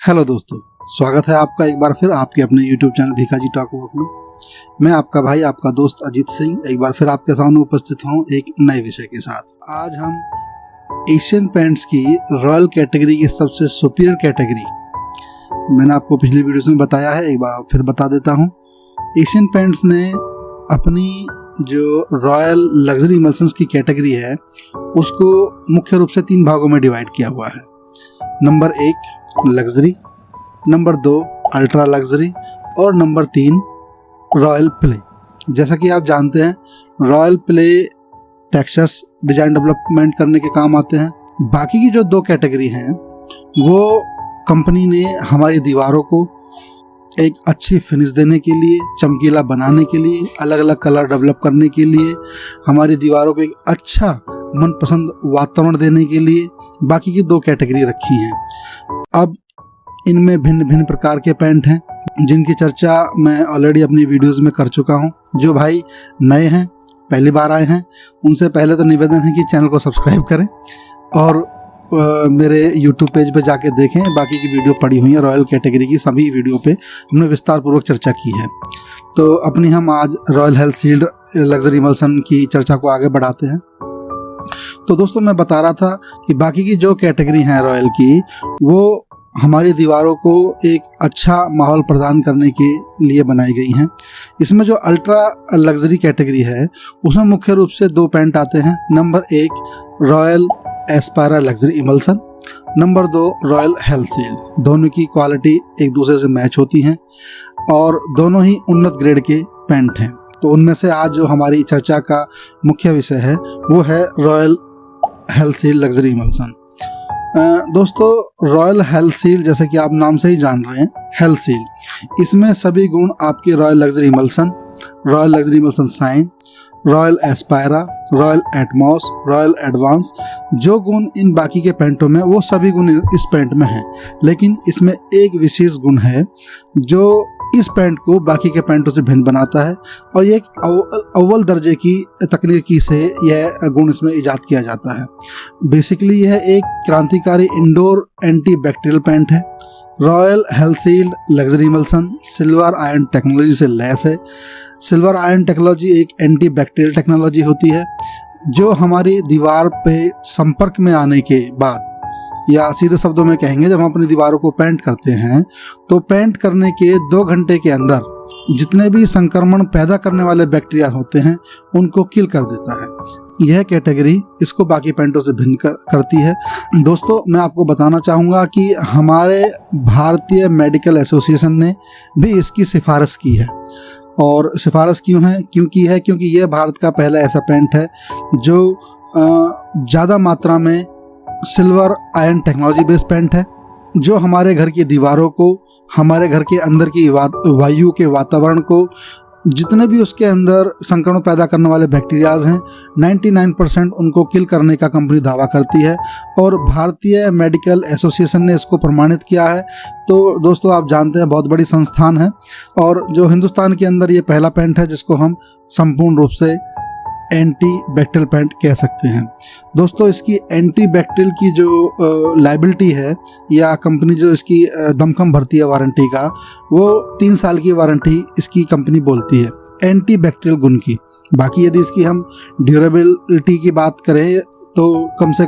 Hello दोस्तों, स्वागत है आपका एक बार फिर आपके अपने YouTube channel Bhikaiji talk walk में। मैं आपका भाई, आपका दोस्त अजीत सिंह एक बार फिर आपके सामने उपस्थित हूँ एक नए विषय के साथ। आज हम एशियन पेंट्स की रॉयल कैटेगरी की सबसे सुपीरियर कैटेगरी, मैंने आपको पिछली वीडियोस में बताया है, एक बार फिर बता देता हूँ। एशियन पेंट्स ने अपनी जो रॉयल लग्जरी इमल्शंस की कैटेगरी है उसको मुख्य रूप से 3 भागों में डिवाइड किया हुआ है। Number 1 luxury, number 2 ultra luxury और नंबर 3 रॉयल प्ले। जैसा कि आप जानते हैं, royal play textures design development करने के काम आते हैं। बाकी की जो 2 कैटेगरी हैं वो कंपनी ने हमारी दीवारों को एक अच्छी फिनिश देने के लिए, चमकीला बनाने के लिए, अलग अलग कलर डेवलप करने के लिए, हमारी दीवारों को एक अच्छा मनपसंद वातावरण देने के लिए बाकी की 2 कैटेगरी रखी हैं। अब इनमें भिन्न भिन्न प्रकार के पेंट हैं जिनकी चर्चा मैं ऑलरेडी अपनी वीडियोस में कर चुका हूं। जो भाई नए हैं, पहली बार आए हैं, उनसे पहले तो निवेदन है कि चैनल को सब्सक्राइब करें और मेरे YouTube पेज पे जाके देखें। बाकी की वीडियो पड़ी हुई है, रॉयल कैटेगरी की सभी वीडियो पे हमने विस्तार पूर्वक चर्चा की है। तो अपनी हम आज royal health shield luxury emulsion की चर्चा को आगे बढ़ाते हैं। तो दोस्तों, मैं बता रहा था कि बाकी की जो कैटेगरी हैं रॉयल की, वो हमारी दीवारों को एक अच्छा माहौल प्रदान करने के लिए बनाई गई हैं। इसमें जो अल्ट्रा लग्जरी कैटेगरी है उसमें मुख्य रूप से 2 पेंट आते हैं। Number 1 royal aspira luxury emulsion, number 2 royal health shield. दोनों की क्वालिटी एक दूसरे से मैच होती हैं और दोनों ही उन्नत ग्रेड के पेंट हैं। तो उनमें से आज जो हमारी चर्चा का मुख्य विषय है वो है royal health shield luxury emulsion. दोस्तों, रॉयल हेल्थ शील्ड जैसे कि आप नाम से ही जान रहे हैं, हेल्थ शील्ड, इसमें सभी गुण आपके royal luxury emulsion, royal luxury emulsion shine, royal aspira, royal atmos, royal advance, जो गुण इन बाकी के पेंटों में वो सभी गुण इस पेंट में हैं। लेकिन इसमें एक विशेष गुण है जो इस पेंट को बाकी के पेंटों से भिन्न बनाता है और ये एक अव्वल दर्जे की तकनीकी से यह गुण इसमें इजाद किया जाता है। बेसिकली यह एक क्रांतिकारी इंडोर एंटी बैक्टीरियल पेंट है। Royal health shield luxury emulsion silver iron technology से लैस है। सिल्वर आयरन टेक्नोलॉजी एक एंटी बैक्टीरियल टेक्नोलॉजी होती है जो हमारी दीवार पे संपर्क में आने के बाद, या सीधे शब्दों में कहेंगे जब हम अपनी दीवारों को पेंट करते हैं तो पेंट करने के 2 घंटे के अंदर जितने भी संक्रमण पैदा करने वाले बैक्टीरिया होते हैं उनको किल कर देता है। यह कैटेगरी इसको बाकी पेंटों से भिन्न करती है। दोस्तों, मैं आपको बताना चाहूँगा कि हमारे भारतीय मेडिकल एसोसिएशन ने भी इसकी सिफारिश की है। और सिफारिश क्यों है? क्योंकि यह भारत का पहला ऐसा पेंट है जो ज़्यादा मात्रा में silver iron technology based paint है, जो हमारे घर की दीवारों को, हमारे घर के अंदर की वायु के वातावरण को, जितने भी उसके अंदर संक्रमण पैदा करने वाले बैक्टीरियाज हैं 99% उनको किल करने का कंपनी दावा करती है और भारतीय मेडिकल एसोसिएशन ने इसको प्रमाणित किया है। तो दोस्तों, आप जानते हैं बहुत बड़ी संस्थान है और जो हिंदुस्तान के अंदर ये पहला पेंट है जिसको हम संपूर्ण रूप से एंटी बैक्टीरियल पेंट कह सकते हैं। दोस्तों, इसकी एंटी बैक्टीरियल की जो लाइबिलिटी है या कंपनी जो इसकी दमखम भरती है वारंटी का, वो 3 साल की वारंटी इसकी कंपनी बोलती है एंटी बैक्टीरियल गुण की। बाकी यदि इसकी हम ड्यूरेबिलिटी की बात करें तो कम से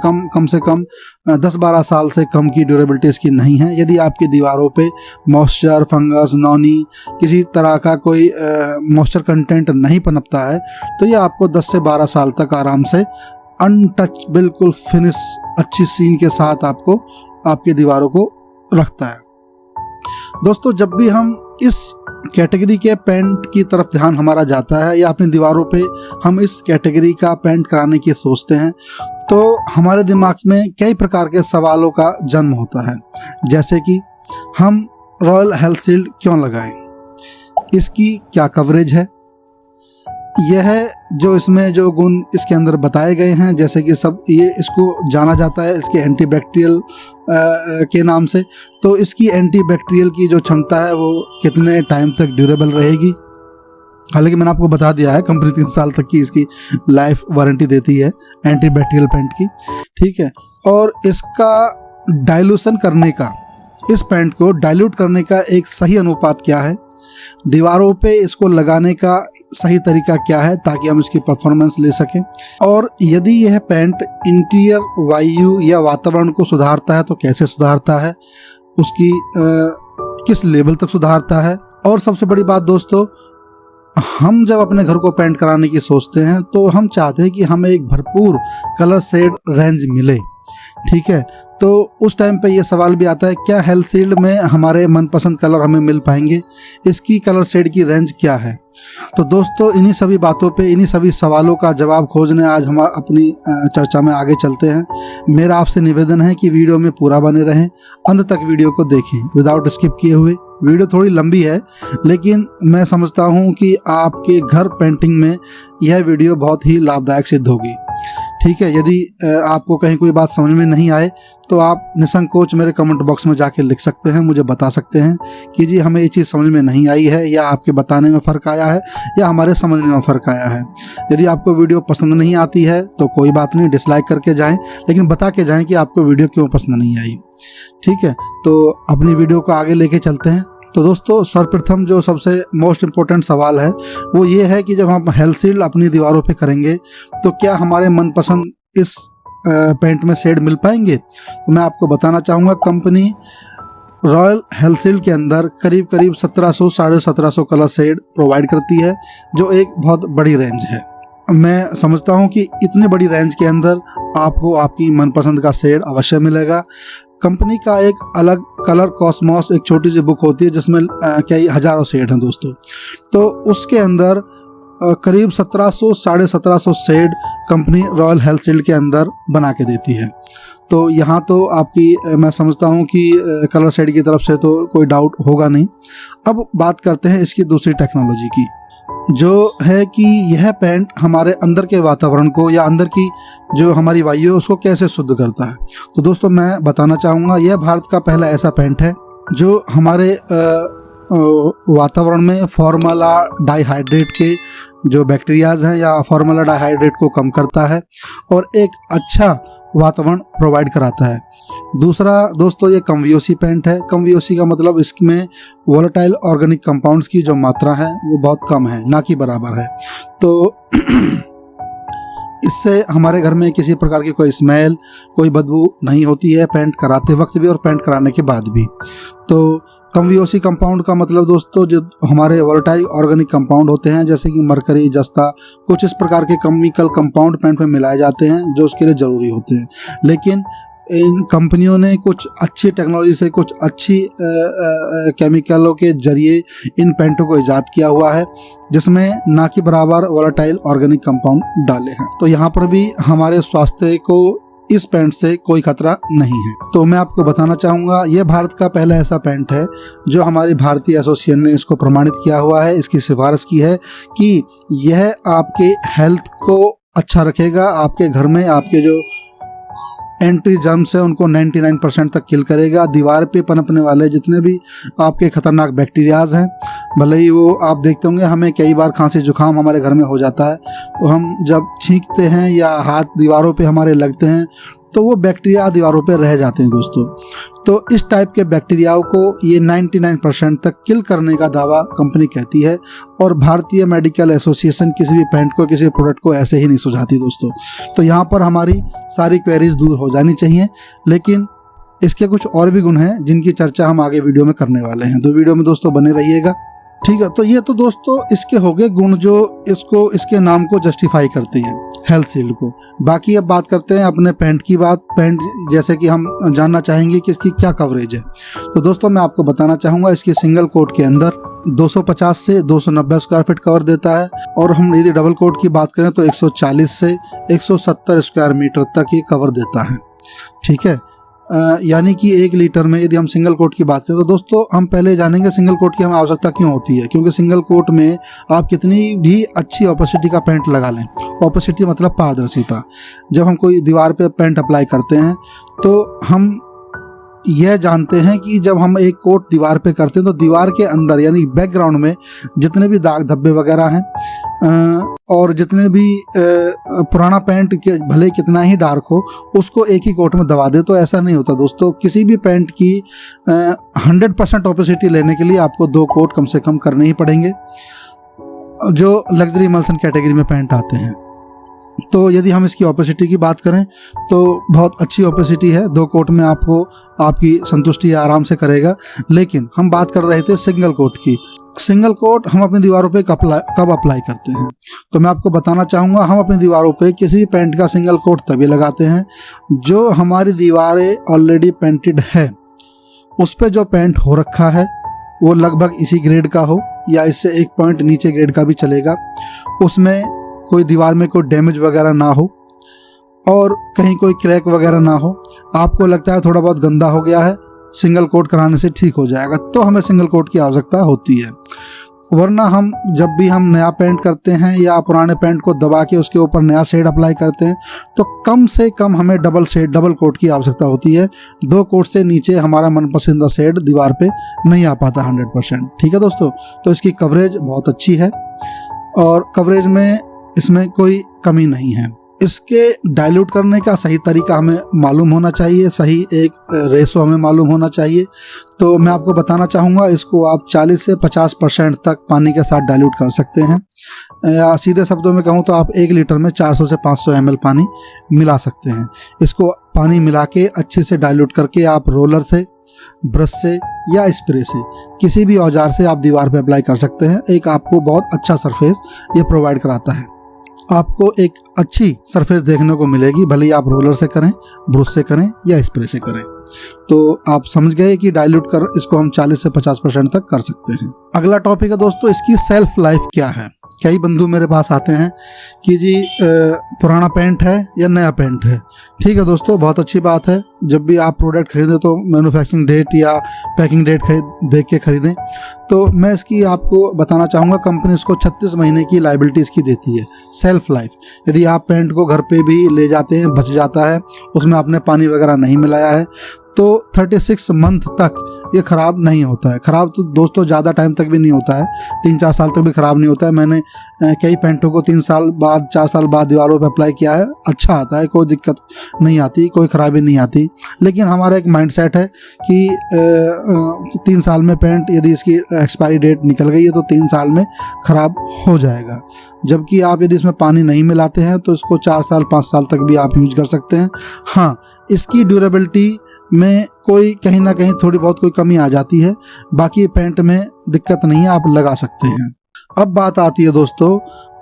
कम 10-12 साल से कम की ड्यूरेबिलिटी इसकी नहीं है। यदि आपकी दीवारों पे मॉइस्चर, फंगस, नौनी, किसी तरह का कोई मॉइस्चर कंटेंट नहीं पनपता है तो ये आपको 10 से 12 साल तक आराम से अनटच, बिल्कुल फिनिश, अच्छी सीन के साथ आपको आपकी दीवारों को रखता है। दोस्तों, जब भी हम इस कैटेगरी के पेंट की तरफ ध्यान हमारा जाता है या अपनी दीवारों पे हम इस कैटेगरी का पेंट कराने की सोचते हैं तो हमारे दिमाग में कई प्रकार के सवालों का जन्म होता है। जैसे कि हम रॉयल हेल्थ शील्ड क्यों लगाएं, इसकी क्या कवरेज है, यह जो इसमें जो गुण इसके अंदर बताए गए हैं, जैसे कि सब ये इसको जाना जाता है इसके एंटी बैक्टीरियल के नाम से, तो इसकी एंटी बैक्टीरियल की जो क्षमता है वो कितने टाइम तक ड्यूरेबल रहेगी। हालांकि मैंने आपको बता दिया है कंपनी 3 साल तक की इसकी लाइफ वारंटी देती है एंटी बैक्टीरियल पेंट की, ठीक है। और इसका डाइल्यूशन करने का इस पेंट को डाइल्यूट करने का एक सही अनुपात क्या है, दीवारों पे इसको लगाने का सही तरीका क्या है ताकि हम इसकी परफॉर्मेंस ले सकें, और यदि यह पेंट इंटीरियर वायु या वातावरण को सुधारता है तो कैसे सुधारता है, उसकी किस लेवल तक सुधारता है। और सबसे बड़ी बात दोस्तों, हम जब अपने घर को पेंट कराने की सोचते हैं तो हम चाहते हैं कि हमें एक भरपूर कलर शेड रेंज मिले, ठीक है। तो उस टाइम पे ये सवाल भी आता है, क्या हेल्थ में हमारे मनपसंद कलर हमें मिल पाएंगे, इसकी कलर शेड की रेंज क्या है। तो दोस्तों इन्हीं सभी बातों पे, इन्हीं सभी सवालों का जवाब खोजने आज हम अपनी चर्चा में आगे चलते हैं। मेरा आपसे निवेदन है कि वीडियो में पूरा बने रहें, अंत तक वीडियो को देखें विदाउट स्किप किए हुए। वीडियो थोड़ी लंबी है लेकिन मैं समझता हूँ कि आपके घर पेंटिंग में यह वीडियो बहुत ही लाभदायक सिद्ध होगी, ठीक है। यदि आपको कहीं कोई बात समझ में नहीं आए तो आप निसंकोच मेरे कमेंट बॉक्स में जाके लिख सकते हैं, मुझे बता सकते हैं कि जी हमें ये चीज़ समझ में नहीं आई है, या आपके बताने में फ़र्क आया है, या हमारे समझने में फ़र्क आया है। यदि आपको वीडियो पसंद नहीं आती है तो कोई बात नहीं, डिसलाइक करके जाएं, लेकिन बता के जाएं कि आपको वीडियो क्यों पसंद नहीं आई, ठीक है। तो अपनी वीडियो को आगे लेके चलते हैं। तो दोस्तों सर्वप्रथम जो सबसे मोस्ट इम्पोर्टेंट सवाल है वो ये है कि जब हम हेल्थ शील्ड अपनी दीवारों पे करेंगे तो क्या हमारे मनपसंद इस पेंट में शेड मिल पाएंगे। तो मैं आपको बताना चाहूँगा, कंपनी रॉयल हेल्थ शील्ड के अंदर करीब 1700 साढ़े 1700 कलर शेड प्रोवाइड करती है, जो एक बहुत बड़ी रेंज है। मैं समझता हूँ कि इतनी बड़ी रेंज के अंदर आपको आपकी मनपसंद का शेड अवश्य मिलेगा। कंपनी का एक अलग कलर कॉस्मॉस एक छोटी सी बुक होती है जिसमें कई हजारों शेड हैं दोस्तों। तो उसके अंदर करीब 1700 साढ़े 1700 shade company Royale health Shield के अंदर बना के देती है। तो यहाँ तो आपकी मैं समझता हूँ कि कलर शेड की तरफ से तो कोई डाउट होगा नहीं। अब बात करते हैं इसकी दूसरी टेक्नोलॉजी की, जो है कि यह पेंट हमारे अंदर के वातावरण को या अंदर की जो हमारी वायु है उसको कैसे शुद्ध करता है। तो दोस्तों मैं बताना चाहूँगा, यह भारत का पहला ऐसा पेंट है जो हमारे वातावरण में फॉर्मला डाइहाइड्रेट के जो बैक्टीरियाज हैं या फॉर्मला डाइहाइड्रेट को कम करता है और एक अच्छा वातावरण प्रोवाइड कराता है। दूसरा दोस्तों ये कम VOC पेंट है। कम VOC का मतलब इसमें वोलेटाइल ऑर्गेनिक कंपाउंड्स की जो मात्रा है वो बहुत कम है, ना कि बराबर है। तो इससे हमारे घर में किसी प्रकार की कोई स्मेल, कोई बदबू नहीं होती है पेंट कराते वक्त भी और पेंट कराने के बाद भी। तो कम VOC कंपाउंड का मतलब दोस्तों जो हमारे वोलेटाइल ऑर्गेनिक कंपाउंड होते हैं जैसे कि मरकरी, जस्ता, कुछ इस प्रकार के केमिकल कंपाउंड पेंट में मिलाए जाते हैं जो उसके लिए ज़रूरी होते हैं। लेकिन इन कंपनियों ने कुछ अच्छी टेक्नोलॉजी से, कुछ अच्छी केमिकलों के जरिए इन पेंटों को ईजाद किया हुआ है जिसमें ना कि बराबर वोलेटाइल ऑर्गेनिक कंपाउंड डाले हैं। तो यहाँ पर भी हमारे स्वास्थ्य को इस पेंट से कोई खतरा नहीं है। तो मैं आपको बताना चाहूँगा, यह भारत का पहला ऐसा पेंट है जो हमारी भारतीय एसोसिएशन ने इसको प्रमाणित किया हुआ है, इसकी सिफारिश की है कि यह आपके हेल्थ को अच्छा रखेगा, आपके घर में आपके जो एंट्री जर्म्स है उनको 99% तक किल करेगा। दीवार पे पनपने वाले जितने भी आपके खतरनाक बैक्टीरियाज हैं, भले ही वो आप देखते होंगे हमें कई बार खांसी जुकाम हमारे घर में हो जाता है, तो हम जब छींकते हैं या हाथ दीवारों पे हमारे लगते हैं तो वो बैक्टीरिया दीवारों पे रह जाते हैं दोस्तों। तो इस टाइप के बैक्टीरियाओं को ये 99% तक किल करने का दावा कंपनी कहती है, और भारतीय मेडिकल एसोसिएशन किसी भी पेंट को, किसी प्रोडक्ट को ऐसे ही नहीं सुझाती दोस्तों। तो यहाँ पर हमारी सारी क्वेरीज दूर हो जानी चाहिए। लेकिन इसके कुछ और भी गुण हैं जिनकी चर्चा हम आगे वीडियो में करने वाले हैं, तो वीडियो में दोस्तों बने रहिएगा, ठीक है। तो ये तो दोस्तों इसके हो गए गुण जो इसको, इसके नाम को जस्टिफाई करते हैं हेल्थ शील्ड को। बाकी अब बात करते हैं अपने पेंट की बात। पेंट जैसे कि हम जानना चाहेंगे कि इसकी क्या कवरेज है। तो दोस्तों मैं आपको बताना चाहूँगा, इसकी सिंगल कोट के अंदर 250 से 290 स्क्वायर फीट कवर देता है, और हम यदि डबल कोट की बात करें तो 140 से 170 स्क्वायर मीटर तक ये कवर देता है, ठीक है। यानी कि 1 लीटर में यदि हम सिंगल कोट की बात करें तो दोस्तों हम पहले जानेंगे सिंगल कोट की हमें आवश्यकता क्यों होती है। क्योंकि सिंगल कोट में आप कितनी भी अच्छी ओपेसिटी का पेंट लगा लें, ओपेसिटी मतलब पारदर्शिता, जब हम कोई दीवार पे पेंट अप्लाई करते हैं तो हम यह जानते हैं कि जब हम एक कोट दीवार पे करते हैं तो दीवार के अंदर यानी बैकग्राउंड में जितने भी दाग धब्बे वगैरह हैं और जितने भी पुराना पेंट के भले कितना ही डार्क हो उसको एक ही कोट में दबा दे, तो ऐसा नहीं होता दोस्तों। किसी भी पेंट की 100% ओपेसिटी लेने के लिए आपको 2 कोट कम से कम करने ही पड़ेंगे जो लग्जरी इमल्सन कैटेगरी में पेंट आते हैं। तो यदि हम इसकी ओपेसिटी की बात करें तो बहुत अच्छी ओपेसिटी है, 2 कोट में आपको आपकी संतुष्टि आराम से करेगा। लेकिन हम बात कर रहे थे सिंगल कोट की। सिंगल कोट हम अपनी दीवारों पे कब अप्लाई करते हैं, तो मैं आपको बताना चाहूँगा हम अपनी दीवारों पे किसी पेंट का सिंगल कोट तभी लगाते हैं जो हमारी दीवारें ऑलरेडी पेंटेड है, उस पर जो पेंट हो रखा है वो लगभग इसी ग्रेड का हो या इससे 1 पॉइंट नीचे ग्रेड का भी चलेगा, उसमें कोई दीवार में कोई डैमेज वगैरह ना हो और कहीं कोई क्रैक वगैरह ना हो। आपको लगता है थोड़ा बहुत गंदा हो गया है, सिंगल कोट कराने से ठीक हो जाएगा, तो हमें सिंगल कोट की आवश्यकता होती है। वरना हम जब भी हम नया पेंट करते हैं या पुराने पेंट को दबा के उसके ऊपर नया शेड अप्लाई करते हैं तो कम से कम हमें डबल कोट की आवश्यकता होती है। 2 कोट से नीचे हमारा मनपसंदीदा शेड दीवार पे नहीं आ पाता 100%। ठीक है दोस्तों, तो इसकी कवरेज बहुत अच्छी है और कवरेज में इसमें कोई कमी नहीं है। इसके डाइल्यूट करने का सही तरीका हमें मालूम होना चाहिए, सही एक रेशो हमें मालूम होना चाहिए। तो मैं आपको बताना चाहूँगा इसको आप 40 से 50% तक पानी के साथ डाइल्यूट कर सकते हैं, या सीधे शब्दों में कहूँ तो आप 1 लीटर में 400 से 500 ml पानी मिला सकते हैं। इसको पानी मिला के अच्छे से डाइल्यूट करके आप रोलर से, ब्रश से या स्प्रे से, किसी भी औजार से आप दीवार पे अप्लाई कर सकते हैं। एक आपको बहुत अच्छा सरफेस ये प्रोवाइड कराता है। आपको एक अच्छी सरफेस देखने को मिलेगी, भले ही आप रोलर से करें, ब्रश से करें या स्प्रे से करें। तो आप समझ गए कि डाइल्यूट कर इसको हम 40 से 50% तक कर सकते हैं। अगला टॉपिक है दोस्तों इसकी सेल्फ लाइफ क्या है। कई बंधु मेरे पास आते हैं कि जी पुराना पेंट है या नया पेंट है। ठीक है दोस्तों, बहुत अच्छी बात है। जब भी आप प्रोडक्ट खरीदें तो मैन्युफैक्चरिंग डेट या पैकिंग डेट देख के खरीदें। तो मैं इसकी आपको बताना चाहूँगा, कंपनी इसको 36 महीने की लाइबिलिटी इसकी देती है, सेल्फ लाइफ। यदि आप पेंट को घर पे भी ले जाते हैं, बच जाता है, उसमें आपने पानी वगैरह नहीं मिलाया है, तो 36 मंथ तक ये ख़राब नहीं होता है। ख़राब तो दोस्तों ज़्यादा टाइम तक भी नहीं होता है, 3-4 साल तक भी ख़राब नहीं होता है। मैंने कई पेंटों को 3 साल बाद, 4 साल बाद दीवारों पे अप्लाई किया है, अच्छा आता है, कोई दिक्कत नहीं आती, कोई ख़राबी नहीं आती। लेकिन हमारा एक माइंडसेट है कि 3 साल में पेंट यदि इसकी एक्सपायरी डेट निकल गई है तो 3 साल में ख़राब हो जाएगा। जबकि आप यदि इसमें पानी नहीं मिलाते हैं तो इसको 4 साल 5 साल तक भी आप यूज कर सकते हैं। हाँ, इसकी ड्यूरेबिलिटी में कोई कहीं ना कहीं थोड़ी बहुत कोई कमी आ जाती है, बाकी पेंट में दिक्कत नहीं है, आप लगा सकते हैं। अब बात आती है दोस्तों,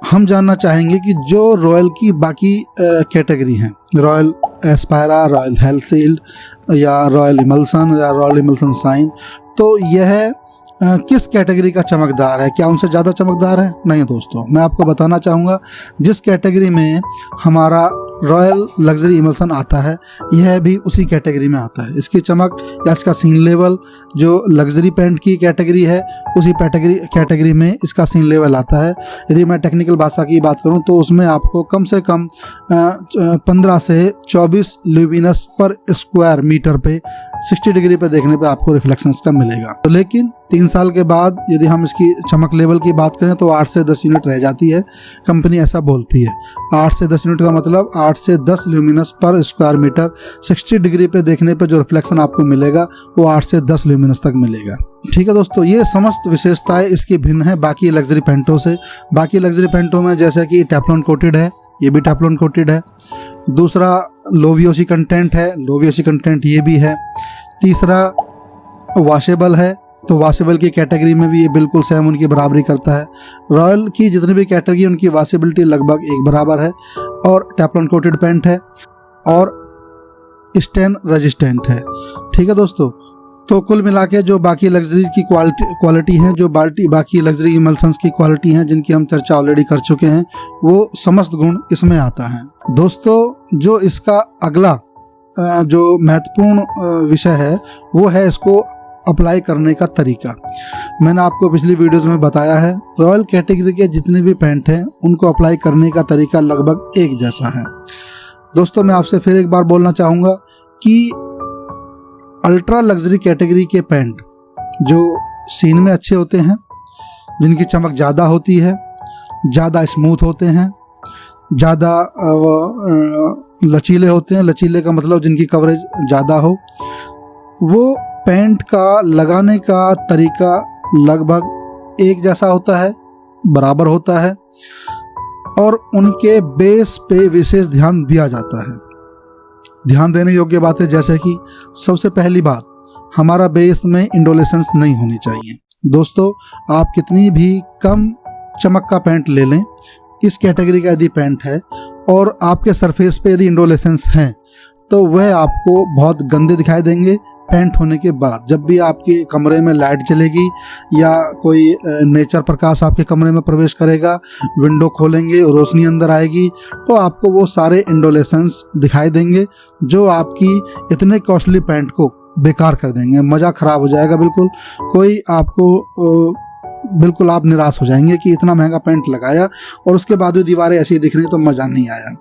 हम जानना चाहेंगे कि जो रॉयल की बाकी कैटेगरी हैं, रॉयल एस्पायरा, रॉयल हेलसील्ड या रॉयल इमल्सन या रॉयल इमल्सन शाइन, तो यह किस कैटेगरी का चमकदार है? क्या उनसे ज़्यादा चमकदार है? नहीं दोस्तों, मैं आपको बताना चाहूँगा जिस कैटेगरी में हमारा रॉयल लग्जरी इमल्सन आता है यह भी उसी कैटेगरी में आता है। इसकी चमक या इसका सीन लेवल जो लग्जरी पेंट की कैटेगरी है उसी कैटेगरी में इसका सीन लेवल आता है। यदि मैं टेक्निकल भाषा की बात करूं तो उसमें आपको कम से कम 15 से 24 ल्यूमिनस पर स्क्वायर मीटर पे 60 डिग्री पे देखने पे आपको रिफ्लेक्शंस का मिलेगा। तो लेकिन 3 साल के बाद यदि हम इसकी चमक लेवल की बात करें तो 8 से 10 यूनिट रह जाती है, कंपनी ऐसा बोलती है। 8 से 10 यूनिट का मतलब 8 से 10 ल्यूमिनस पर स्क्वायर मीटर 60 डिग्री पे देखने पे जो रिफ्लेक्शन आपको मिलेगा वो 8 से 10 ल्यूमिनस तक मिलेगा। ठीक है दोस्तों, ये समस्त विशेषताएं इसकी भिन्न है बाकी लग्जरी पेंटों से। बाकी लग्जरी पेंटों में जैसे कि टेफ्लॉन कोटेड है, ये भी टेफ्लॉन कोटेड है। दूसरा लो वीओसी कंटेंट है, लो वीओसी कंटेंट ये भी है। तीसरा वॉशेबल है, तो वॉशेबल की कैटेगरी में भी ये बिल्कुल सेम उनकी बराबरी करता है। रॉयल की जितनी भी कैटेगरी उनकी वॉशेबिलिटी लगभग एक बराबर है और टेफ्लॉन कोटेड पेंट है और स्टेन रेजिस्टेंट है। ठीक है दोस्तों, तो कुल मिला के जो बाकी लग्जरी की क्वालिटी है, जो बाकी लग्जरी इमल्सन्स की क्वालिटी हैं जिनकी हम चर्चा ऑलरेडी कर चुके हैं, वो समस्त गुण इसमें आता है। दोस्तों, जो इसका अगला जो महत्वपूर्ण विषय है वो है इसको अप्लाई करने का तरीका। मैंने आपको पिछली वीडियोस में बताया है, रॉयल कैटेगरी के जितने भी पेंट हैं उनको अप्लाई करने का तरीका लगभग एक जैसा है। दोस्तों, मैं आपसे फिर एक बार बोलना चाहूँगा कि अल्ट्रा लग्जरी कैटेगरी के पेंट जो सीन में अच्छे होते हैं, जिनकी चमक ज़्यादा होती है, ज़्यादा स्मूथ होते हैं, ज़्यादा लचीले होते हैं। लचीले का मतलब जिनकी कवरेज ज़्यादा हो। वो पैंट का लगाने का तरीका लगभग एक जैसा होता है, बराबर होता है, और उनके बेस पे विशेष ध्यान दिया जाता है। ध्यान देने योग्य बातें जैसे कि सबसे पहली बात, हमारा बेस में इंडोलेशंस नहीं होनी चाहिए। दोस्तों, आप कितनी भी कम चमक का पैंट ले लें, इस कैटेगरी का यदि पैंट है और आपके सरफेस पे यदि इंडोलेशंस हैं तो वह आपको बहुत गंदे दिखाई देंगे पेंट होने के बाद। जब भी आपके कमरे में लाइट जलेगी या कोई नेचर प्रकाश आपके कमरे में प्रवेश करेगा, विंडो खोलेंगे, रोशनी अंदर आएगी, तो आपको वो सारे इंडोलेशंस दिखाई देंगे जो आपकी इतने कॉस्टली पैंट को बेकार कर देंगे। मज़ा ख़राब हो जाएगा बिल्कुल। बिल्कुल आप निराश हो जाएंगे कि इतना महंगा पैंट लगाया और उसके बाद भी दीवारें ऐसी दिख रही तो मज़ा नहीं आया।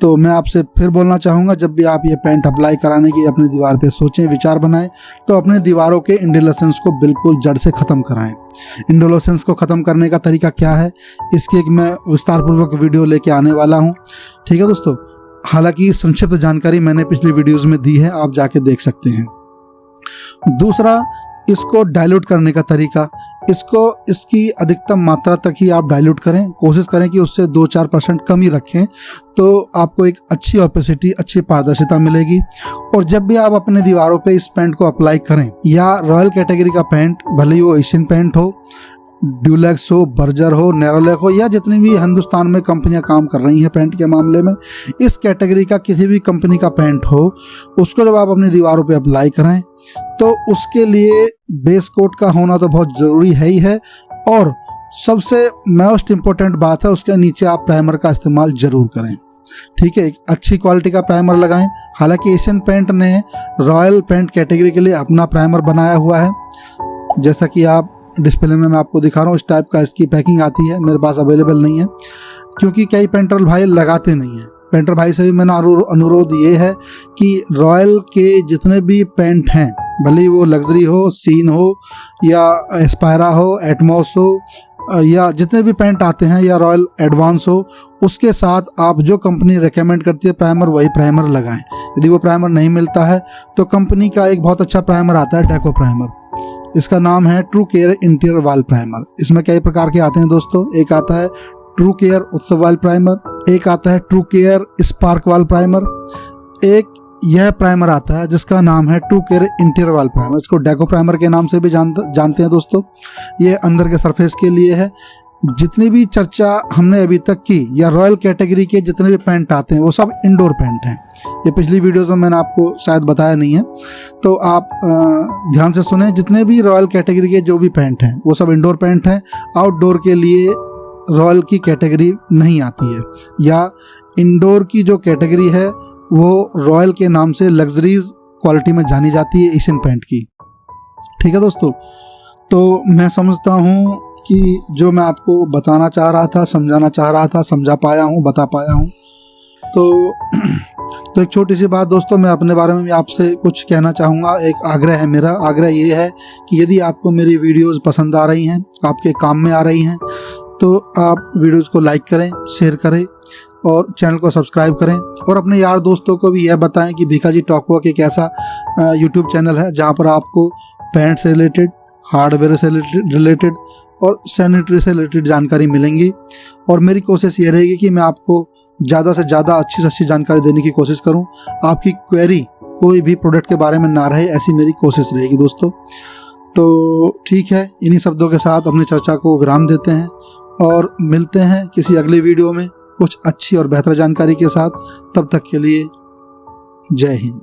तो मैं आपसे फिर बोलना चाहूँगा, जब भी आप ये पेंट अप्लाई कराने की अपनी दीवार पे सोचें, विचार बनाएं, तो अपने दीवारों के इंडोलेशंस को बिल्कुल जड़ से ख़त्म कराएं। इंडोलेशंस को ख़त्म करने का तरीका क्या है, इसकी एक मैं विस्तारपूर्वक वीडियो लेके आने वाला हूँ। ठीक है दोस्तों, हालांकि संक्षिप्त जानकारी मैंने पिछली वीडियोज़ में दी है, आप जाके देख सकते हैं। दूसरा, इसको डाइल्यूट करने का तरीका, इसकी अधिकतम मात्रा तक ही आप डाइल्यूट करें। कोशिश करें कि उससे 2-4% कम ही रखें, तो आपको एक अच्छी ओपेसिटी, अच्छी पारदर्शिता मिलेगी। और जब भी आप अपने दीवारों पे इस पेंट को अप्लाई करें, या रॉयल कैटेगरी का पेंट, भले ही वो एशियन पेंट हो, ड्यूलेक्स हो, बर्जर हो, नेरोलैक हो, या जितनी भी हिंदुस्तान में कंपनियां काम कर रही हैं पेंट के मामले में, इस कैटेगरी का किसी भी कंपनी का पेंट हो, उसको जब आप अपनी दीवारों पे अप्लाई करें तो उसके लिए बेस कोट का होना तो बहुत ज़रूरी है ही है। और सबसे मोस्ट इम्पोर्टेंट बात है, उसके नीचे आप प्राइमर का इस्तेमाल ज़रूर करें। ठीक है, एक अच्छी क्वालिटी का प्राइमर लगाएं। हालांकि एशियन पेंट ने रॉयल पेंट कैटेगरी के लिए अपना प्राइमर बनाया हुआ है, जैसा कि आप डिस्प्ले में मैं आपको दिखा रहा हूँ। इस टाइप का इसकी पैकिंग आती है, मेरे पास अवेलेबल नहीं है क्योंकि कई पेंटर भाई लगाते नहीं हैं। पेंटर भाई से भी मेरा अनुरोध ये है कि रॉयल के जितने भी पेंट हैं, भले ही वो लग्जरी हो, सीन हो, या एस्पायरा हो, एटमॉस हो, या जितने भी पेंट आते हैं, या रॉयल एडवांस हो, उसके साथ आप जो कंपनी रेकमेंड करती है प्राइमर, वही प्राइमर लगाएं। यदि वो प्राइमर नहीं मिलता है तो कंपनी का एक बहुत अच्छा प्राइमर आता है, डेको प्राइमर। इसका नाम है true care interior wall primer. इसमें कई प्रकार के आते हैं दोस्तों। एक आता है ट्रू केयर उत्सव वॉल प्राइमर, एक आता है true care spark wall primer, एक यह प्राइमर आता है जिसका नाम है true care interior wall primer. इसको डेको प्राइमर के नाम से भी जानते हैं दोस्तों। ये अंदर के सरफेस के लिए है। जितनी भी चर्चा हमने अभी तक की, या रॉयल कैटेगरी के जितने भी पेंट आते हैं, वो सब इंडोर पेंट हैं। ये पिछली वीडियोस में मैंने आपको शायद बताया नहीं है, तो आप ध्यान से सुने। जितने भी रॉयल कैटेगरी के जो भी पेंट हैं वो सब इंडोर पेंट हैं। आउटडोर के लिए रॉयल की कैटेगरी नहीं आती है, या इंडोर की जो कैटेगरी है वो रॉयल के नाम से लग्जरीज क्वालिटी में जानी जाती है, एशियन पेंट की। ठीक है दोस्तों, तो मैं समझता हूँ कि जो मैं आपको बताना चाह रहा था, समझाना चाह रहा था, समझा पाया हूँ, बता पाया हूँ। तो एक छोटी सी बात दोस्तों, मैं अपने बारे में भी आपसे कुछ कहना चाहूँगा। एक आग्रह है मेरा। आग्रह ये है कि यदि आपको मेरी वीडियोस पसंद आ रही हैं, आपके काम में आ रही हैं, तो आप वीडियोस को लाइक करें, शेयर करें और चैनल को सब्सक्राइब करें। और अपने यार दोस्तों को भी यह बताएं कि भिखाजी टॉक वॉक एक ऐसा यूट्यूब चैनल है जहाँ पर आपको पैंट से रिलेटेड, हार्डवेयर से रिलेटेड और सैनिटरी से रिलेटेड जानकारी मिलेंगी। और मेरी कोशिश ये रहेगी कि मैं आपको ज़्यादा से ज़्यादा अच्छी से अच्छी जानकारी देने की कोशिश करूं। आपकी क्वेरी कोई भी प्रोडक्ट के बारे में ना रहे, ऐसी मेरी कोशिश रहेगी दोस्तों। तो ठीक है, इन्हीं शब्दों के साथ अपनी चर्चा को विराम देते हैं और मिलते हैं किसी अगली वीडियो में कुछ अच्छी और बेहतर जानकारी के साथ। तब तक के लिए जय हिंद।